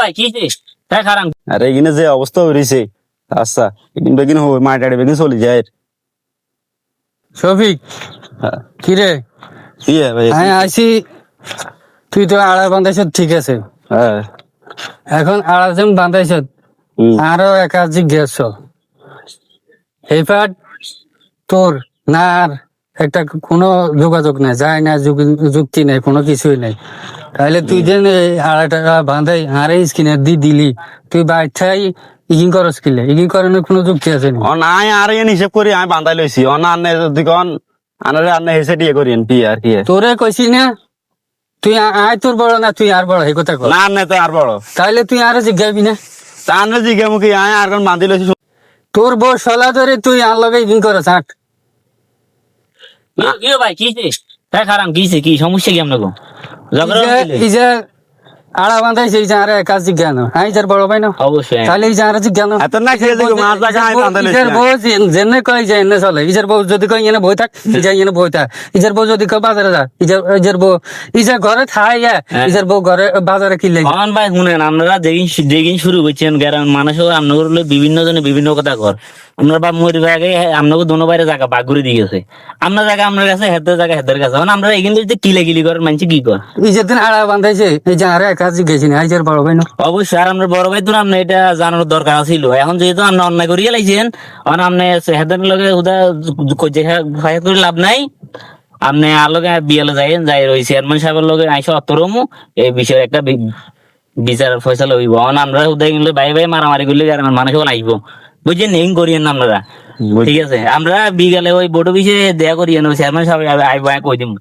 ভাই কি তাই খারাপ আরে এখানে যে অবস্থা হয়েছে আচ্ছা এখান বেগিন হই মাটাড়ে বেগিন চলে যায় শফিক হ্যাঁ। কিরে কি হে ভাই আমি আইছি, তুই তো আড়া বান্ধাইছ ঠিক আছে, হ্যাঁ এখন আড়া যেমন বান্ধাইছ হুম। আরো একা জিজ্ঞেস এইবার তোর না আর একটা কোনো যোগাযোগ নাই, যায় না যুক্তি নাই, কোনো কিছুই নাই। তাহলে তুই যে আড়াই টাকা বাঁধাই আরে স্কিনের দিলি, তুই বাচ্চাই ইগিং করস কিলে, ইগিং করানোর কোনো যুক্তি আছে না। অন আয় আর এন হিসেব করি আমি বান্ধাই লইছি অন আনে যদি কন আনারে আনে হেসে দিয়ে করি কি আর কি তোরে কইছি না তুই আয় তোর বড় না তুই আর বড় এই কথা কর, না আনে তো আর বড় তাহলে তুই আরো জিজ্ঞাসবি না। তা আনে জিগে মুখি আয় আর কোন বান্ধি লইছি তোর বউ সলা ধরে তুই আর লগে ইগিং করস আট। ভাই কি তাই খারাপ কি সমস্যা কি আপনাকে এই যে আড়া বান্ধাইছে এই যে আরে কাজ জিজ্ঞান হ্যাঁ যার বড় ভাই না, অবশ্যই তাহলে এই যে আরে জিজ্ঞান এত না খেয়ে দেখো মাছ দেখা আমি বান্ধাই লইছি ইজার বউ জেনে কয় যে এনে চলে, ইজার বউ যদি কয় এনে বই থাক ইজার এনে বই থাক, ইজার বউ যদি কয় বাজারে যা ইজার বউ ইজার ঘরে থাই ইজার বউ ঘরে বাজারে কিনলে। অন ভাই শুনেন আপনারা যেদিন শুরু করছেন গ্রামের মানুষ আপনার বিভিন্ন জনে বিভিন্ন কথা কর আপনার বাপ মরি ভাগে আপনাকে দোনো বাইরে জায়গা বাঘ ঘুরে দিয়ে গেছে আপনার জায়গা আপনার কাছে হেদের জায়গা হেদের কাছে আমরা এখান থেকে কিলাকিলি করেন মানছি কি কর ইজার দিন আড়া বান্ধাইছে এই যে আরে কাজ জিজ্ঞেসি না ইজার বড় ভাই না। অবশ্যই আর আপনার বড় ভাই তো আপনি এটা জানানোর দরকার ছিল, এখন যেহেতু আপনি অন্যায় করিয়ে লাইছেন আপনি হেদের লগে হুদা করে লাভ নাই, আপনি আলোকে বিয়ালে যাই ওই চেয়ারম্যান সাহেবের লগে আইসা অতরমু এই বিষয়ে একটা বিচার ফয়সালা হইব। আমরা উদয় গেলে ভাই ভাই মারামারি করলে গ্রামের মানুষ আইব বুঝছেন নেই করিয়েন না আপনারা, ঠিক আছে আমরা বিকালে ওই বোর্ড অফিসে দেয়া করিয়েন চেয়ারম্যান সাহেব আইব কই দিম।